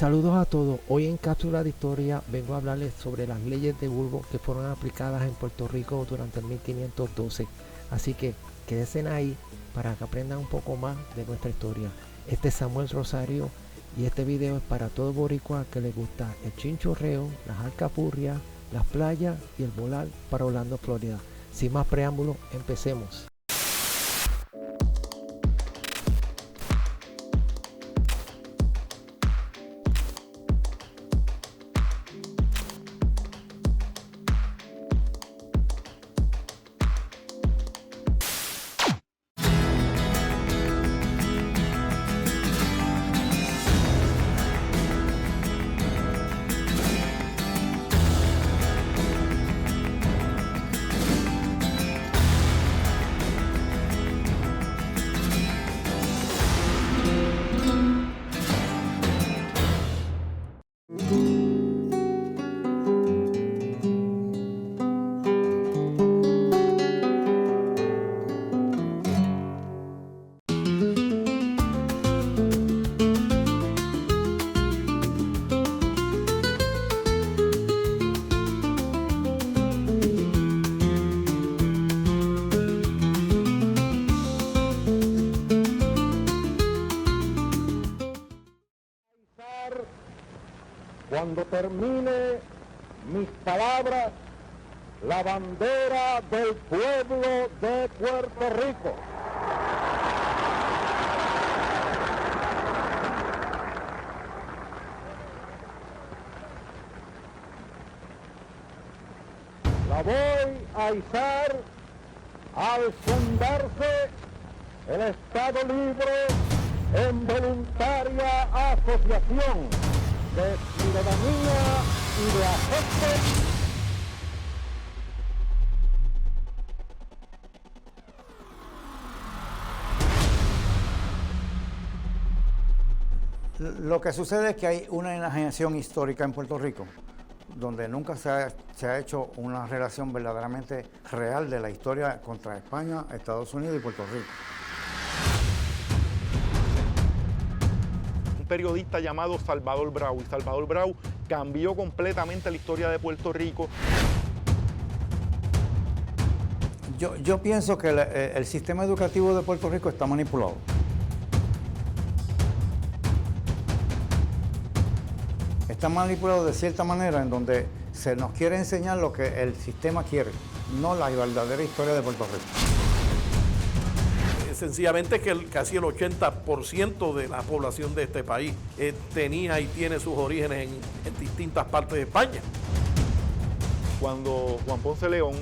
Saludos a todos. Hoy en Cápsula de Historia vengo a hablarles sobre las leyes de Burgos que fueron aplicadas en Puerto Rico durante el 1512. Así que quédense ahí para que aprendan un poco más de nuestra historia. Este es Samuel Rosario y este video es para todo boricua que le gusta el chinchorreo, las alcapurrias, las playas y el volar para Orlando, Florida. Sin más preámbulos, empecemos. Cuando termine mis palabras, la bandera del pueblo de Puerto Rico. La voy a izar al fundarse el Estado Libre en voluntaria asociación de ciudadanía y de afecto. Lo que sucede es que hay una enajenación histórica en Puerto Rico, donde nunca se ha hecho una relación verdaderamente real de la historia contra España, Estados Unidos y Puerto Rico. Periodista llamado Salvador Brau, y Salvador Brau cambió completamente la historia de Puerto Rico. Yo pienso que el sistema educativo de Puerto Rico está manipulado. Está manipulado de cierta manera en donde se nos quiere enseñar lo que el sistema quiere, no la verdadera historia de Puerto Rico. Sencillamente que casi el 80% de la población de este país tenía y tiene sus orígenes en distintas partes de España. Cuando Juan Ponce León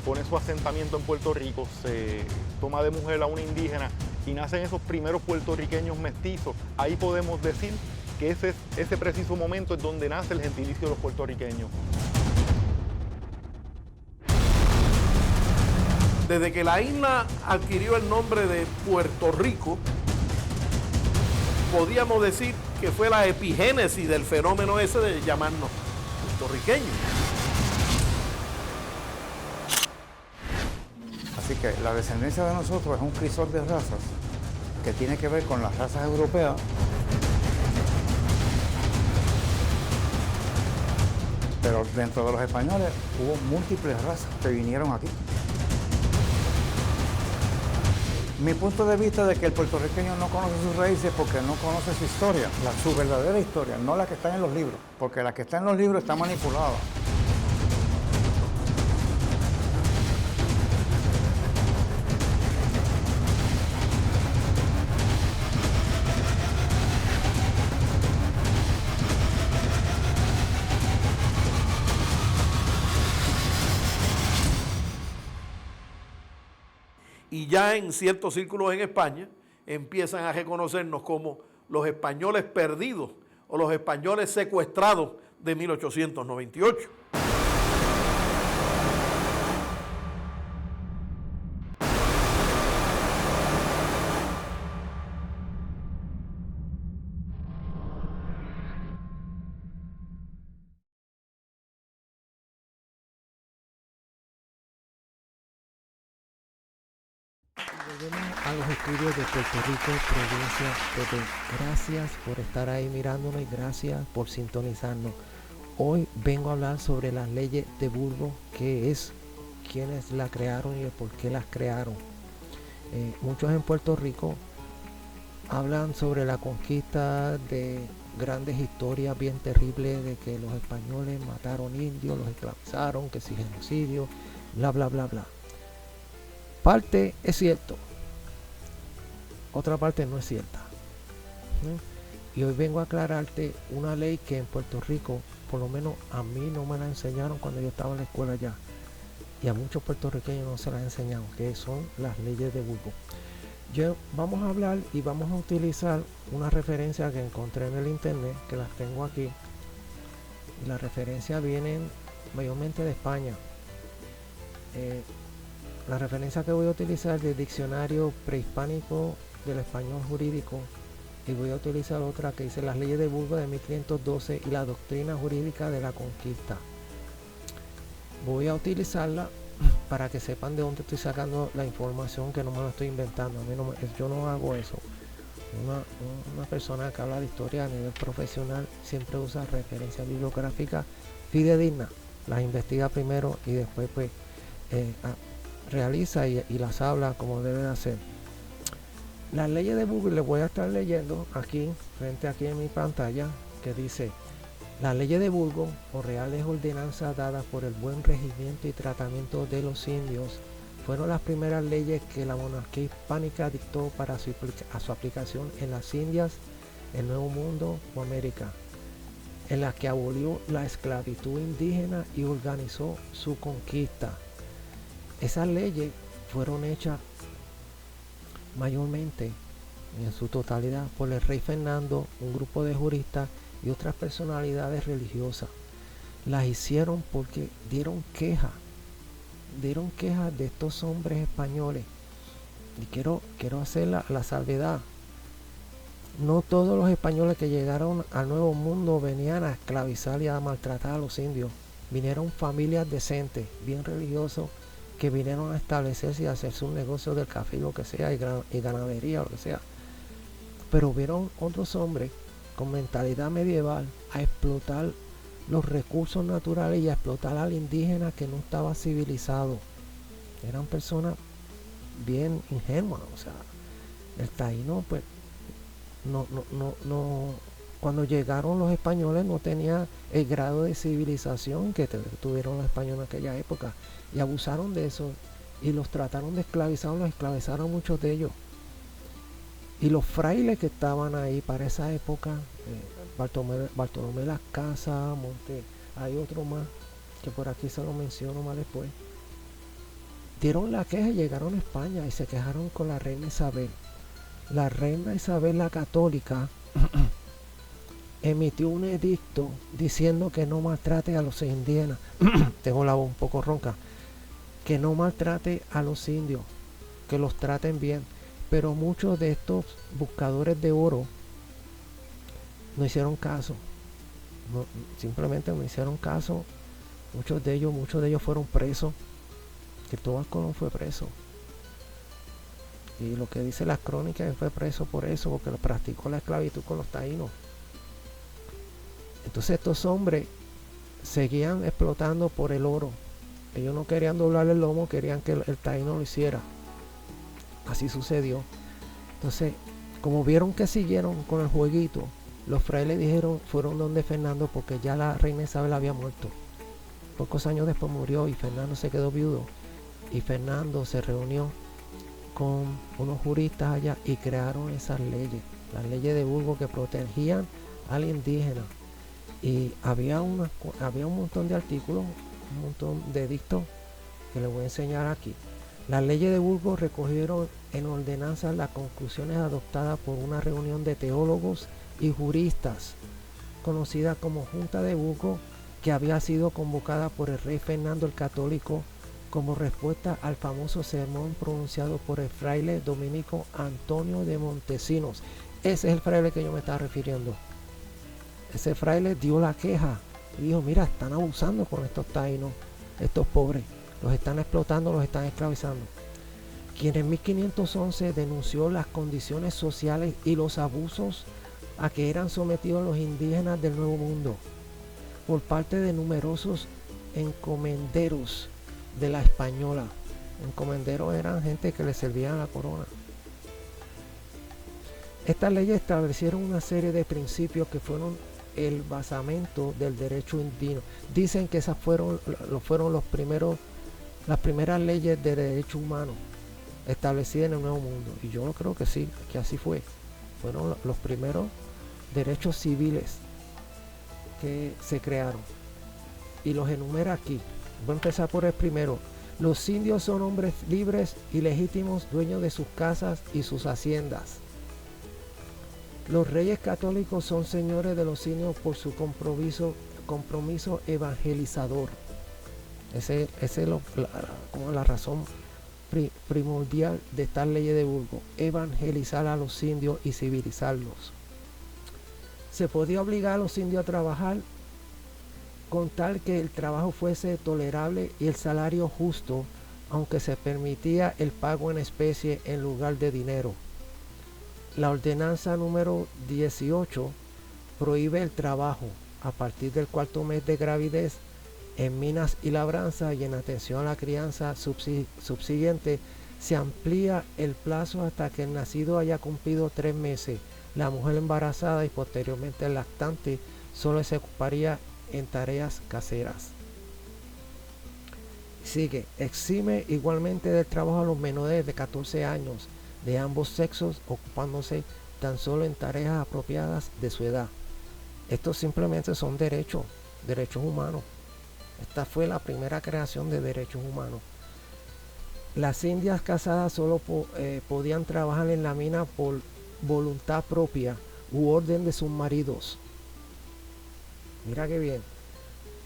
pone su asentamiento en Puerto Rico, se toma de mujer a una indígena y nacen esos primeros puertorriqueños mestizos. Ahí podemos decir que ese preciso momento es donde nace el gentilicio de los puertorriqueños. Desde que la isla adquirió el nombre de Puerto Rico, podíamos decir que fue la epigénesis del fenómeno ese de llamarnos puertorriqueños. Así que la descendencia de nosotros es un crisol de razas que tiene que ver con las razas europeas. Pero dentro de los españoles hubo múltiples razas que vinieron aquí. Mi punto de vista de que el puertorriqueño no conoce sus raíces porque no conoce su historia, su verdadera historia, no la que está en los libros, porque la que está en los libros está manipulada. Y ya en ciertos círculos en España empiezan a reconocernos como los españoles perdidos o los españoles secuestrados de 1898. Volvemos a los estudios de Puerto Rico, provincia de. Gracias por estar ahí mirándonos y gracias por sintonizarnos. Hoy vengo a hablar sobre las leyes de Burgos, qué es, quiénes las crearon y el por qué las crearon. Muchos en Puerto Rico hablan sobre la conquista, de grandes historias bien terribles de que los españoles mataron indios, los esclavizaron, que si genocidio, bla bla bla bla. Parte es cierto, otra parte no es cierta. Y hoy vengo a aclararte una ley que en Puerto Rico, por lo menos a mí no me la enseñaron cuando yo estaba en la escuela allá, y a muchos puertorriqueños no se la enseñaron, que son las leyes de Burgos. Vamos a hablar y vamos a utilizar una referencia que encontré en el internet, que las tengo aquí, y las referencias vienen mayormente de España. La referencia que voy a utilizar es del diccionario prehispánico del español jurídico, y voy a utilizar otra que dice las leyes de Burgos de 1512 y la doctrina jurídica de la conquista. Voy a utilizarla para que sepan de dónde estoy sacando la información, que no me la estoy inventando. Yo no hago eso. Una persona que habla de historia a nivel profesional siempre usa referencias bibliográficas fidedignas, las investiga primero y después pues realiza y las habla como debe de hacer. Las leyes de Burgos les voy a estar leyendo aquí, aquí en mi pantalla, que dice: las leyes de Burgos, o reales ordenanzas dadas por el buen regimiento y tratamiento de los indios, fueron las primeras leyes que la monarquía hispánica dictó para su aplicación en las Indias, el Nuevo Mundo o América, en las que abolió la esclavitud indígena y organizó su conquista. Esas leyes fueron hechas mayormente, en su totalidad, por el rey Fernando, un grupo de juristas y otras personalidades religiosas. Las hicieron porque dieron queja de estos hombres españoles. Y quiero hacer la salvedad: no todos los españoles que llegaron al Nuevo Mundo venían a esclavizar y a maltratar a los indios. Vinieron familias decentes, bien religiosos, que vinieron a establecerse y a hacerse un negocio del café, lo que sea, y ganadería, lo que sea. Pero vieron otros hombres con mentalidad medieval a explotar los recursos naturales y a explotar al indígena que no estaba civilizado. Eran personas bien ingenuas. O sea, el taíno pues no, cuando llegaron los españoles no tenía el grado de civilización que tuvieron los españoles en aquella época, y abusaron de eso y los trataron de esclavizar. Los esclavizaron muchos de ellos. Y los frailes que estaban ahí para esa época, Bartolomé Las Casas, hay otro más que por aquí se lo menciono más después, dieron la queja y llegaron a España y se quejaron con la reina Isabel. La reina Isabel la Católica emitió un edicto diciendo que no maltrate a los indígenas. Tengo la voz un poco ronca. Que no maltrate a los indios, que los traten bien. Pero muchos de estos buscadores de oro no hicieron caso. Simplemente no hicieron caso. Muchos de ellos fueron presos. Cristóbal Colón fue preso. Y lo que dice las crónicas, fue preso por eso, porque practicó la esclavitud con los taínos. Entonces estos hombres seguían explotando por el oro. Ellos no querían doblarle el lomo, querían que el taíno lo hiciera. Así sucedió. Entonces, como vieron que siguieron con el jueguito, los frailes fueron donde Fernando, porque ya la reina Isabel había muerto. Pocos años después murió y Fernando se quedó viudo. Y Fernando se reunió con unos juristas allá y crearon esas leyes, las leyes de Burgos, que protegían al indígena. Y había un montón de artículos, un montón de edictos que les voy a enseñar aquí. Las leyes de Burgos recogieron en ordenanzas las conclusiones adoptadas por una reunión de teólogos y juristas, conocida como Junta de Burgos, que había sido convocada por el rey Fernando el Católico como respuesta al famoso sermón pronunciado por el fraile dominico Antonio de Montesinos. Ese es el fraile que yo me estaba refiriendo. Ese fraile dio la queja y dijo: mira, están abusando con estos taínos, estos pobres, los están explotando, los están esclavizando. quien en 1511 denunció las condiciones sociales y los abusos a que eran sometidos los indígenas del Nuevo Mundo por parte de numerosos encomenderos de la española. Encomenderos eran gente que le servía a la corona. Estas leyes establecieron una serie de principios que fueron el basamento del derecho indígena. Dicen que esas fueron las primeras leyes de derecho humano establecidas en el Nuevo Mundo. Y yo creo que sí, que así fue. Fueron los primeros derechos civiles que se crearon. Y los enumera aquí. Voy a empezar por el primero. Los indios son hombres libres y legítimos dueños de sus casas y sus haciendas. Los reyes católicos son señores de los indios por su compromiso evangelizador. Esa es como la razón primordial de estas leyes de Burgos: evangelizar a los indios y civilizarlos. Se podía obligar a los indios a trabajar con tal que el trabajo fuese tolerable y el salario justo, aunque se permitía el pago en especie en lugar de dinero. La ordenanza número 18 prohíbe el trabajo a partir del cuarto mes de gravidez en minas y labranza, y en atención a la crianza subsiguiente se amplía el plazo hasta que el nacido haya cumplido 3 meses. La mujer embarazada y posteriormente el lactante solo se ocuparía en tareas caseras. Sigue, exime igualmente del trabajo a los menores de 14 años de ambos sexos, ocupándose tan solo en tareas apropiadas de su edad. Estos simplemente son derechos humanos. Esta fue la primera creación de derechos humanos. Las indias casadas solo podían trabajar en la mina por voluntad propia u orden de sus maridos. Mira qué bien.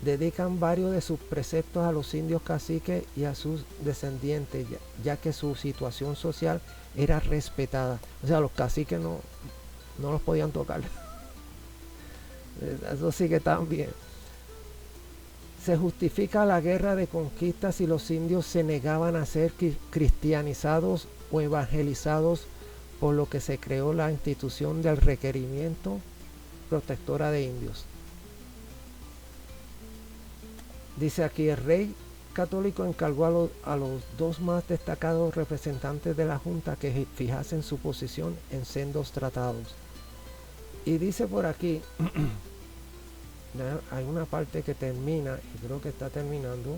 Dedican varios de sus preceptos a los indios caciques y a sus descendientes, ya que su situación social era respetada. O sea, los caciques no los podían tocar. Eso sí que estaban bien. Se justifica la guerra de conquista si los indios se negaban a ser cristianizados o evangelizados, por lo que se creó la institución del requerimiento protectora de indios. Dice aquí: el rey católico encargó a los 2 más destacados representantes de la Junta que fijasen su posición en sendos tratados. Y dice por aquí, hay una parte que termina, y creo que está terminando.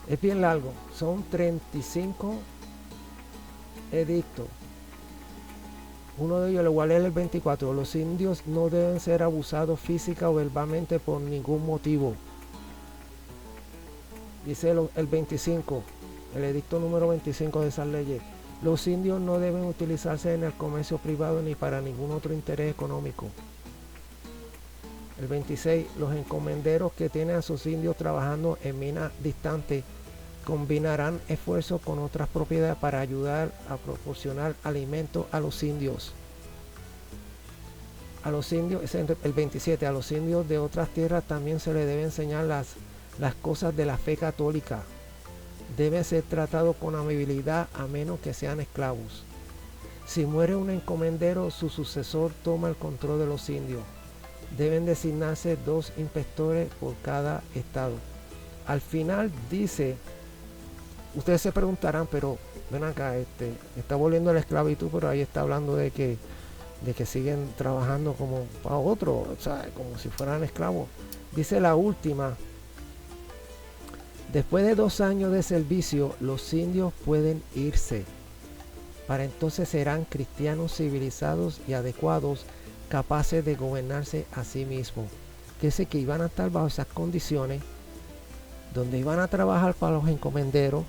Es bien largo, son 35 edictos. Uno de ellos, lo cual es el 24. Los indios no deben ser abusados física o verbalmente por ningún motivo. Dice el 25, el edicto número 25 de esas leyes. Los indios no deben utilizarse en el comercio privado ni para ningún otro interés económico. El 26, los encomenderos que tienen a sus indios trabajando en minas distantes combinarán esfuerzos con otras propiedades para ayudar a proporcionar alimento a los indios. A los indios, el 27, a los indios de otras tierras también se les debe enseñar las cosas de la fe católica. Deben ser tratados con amabilidad a menos que sean esclavos. Si muere un encomendero, su sucesor toma el control de los indios. Deben designarse 2 inspectores por cada estado. Al final dice, ustedes se preguntarán, pero ven acá, está volviendo a la esclavitud, pero ahí está hablando de que siguen trabajando como para otro, ¿sabes? Como si fueran esclavos. Dice la última: después de 2 años de servicio, los indios pueden irse. Para entonces serán cristianos civilizados y adecuados, capaces de gobernarse a sí mismos. Que dice que iban a estar bajo esas condiciones, donde iban a trabajar para los encomenderos,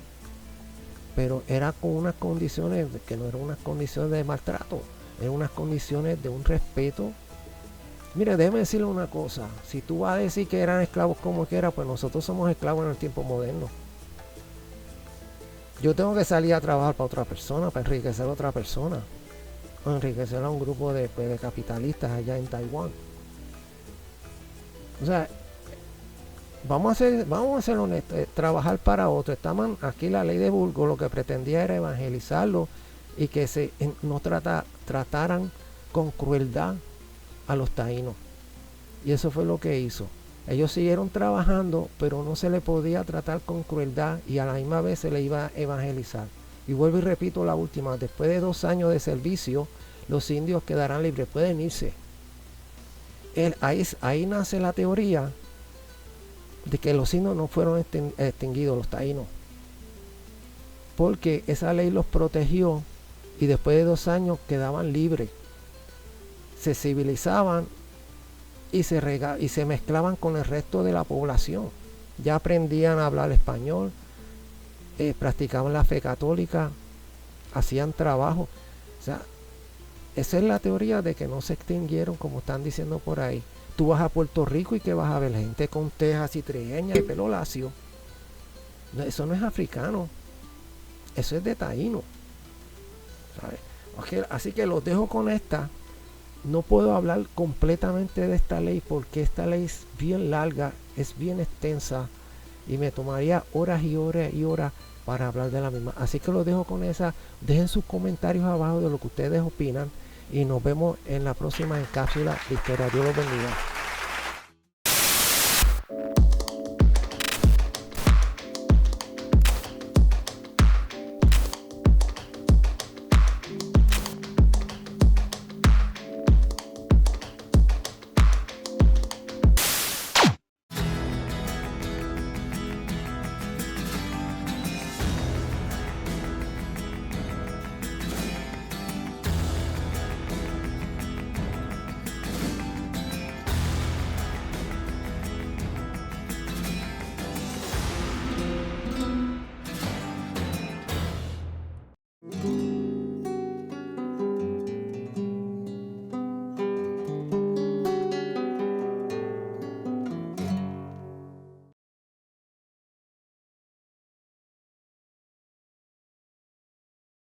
pero era con unas condiciones que no eran unas condiciones de maltrato, eran unas condiciones de un respeto. Mire, déjeme decirle una cosa: si tú vas a decir que eran esclavos como quiera, pues nosotros somos esclavos en el tiempo moderno. Yo tengo que salir a trabajar para otra persona, para enriquecer a otra persona, o enriquecer a un grupo de capitalistas allá en Taiwán. O sea, vamos a ser honestos, trabajar para otro. Estaban aquí la ley de Burgos, lo que pretendía era evangelizarlo y que no trataran con crueldad a los taínos. Y eso fue lo que hizo. Ellos siguieron trabajando, pero no se le podía tratar con crueldad y a la misma vez se le iba a evangelizar. Y vuelvo y repito la última, después de 2 años de servicio, los indios quedarán libres, pueden irse. Ahí nace la teoría de que los indios no fueron extinguidos, los taínos, porque esa ley los protegió y después de 2 años quedaban libres, se civilizaban y se mezclaban con el resto de la población. Ya aprendían a hablar español, practicaban la fe católica, hacían trabajo. O sea, esa es la teoría de que no se extinguieron como están diciendo por ahí. Tú vas a Puerto Rico y que vas a ver gente con tejas y trigueñas y pelo lacio. No, eso no es africano, eso es de taíno, ¿sabes? Okay, así que los dejo con esta. No puedo hablar completamente de esta ley porque esta ley es bien larga, es bien extensa y me tomaría horas y horas y horas para hablar de la misma. Así que los dejo con esa. Dejen sus comentarios abajo de lo que ustedes opinan y nos vemos en la próxima cápsula de historia. Dios los bendiga.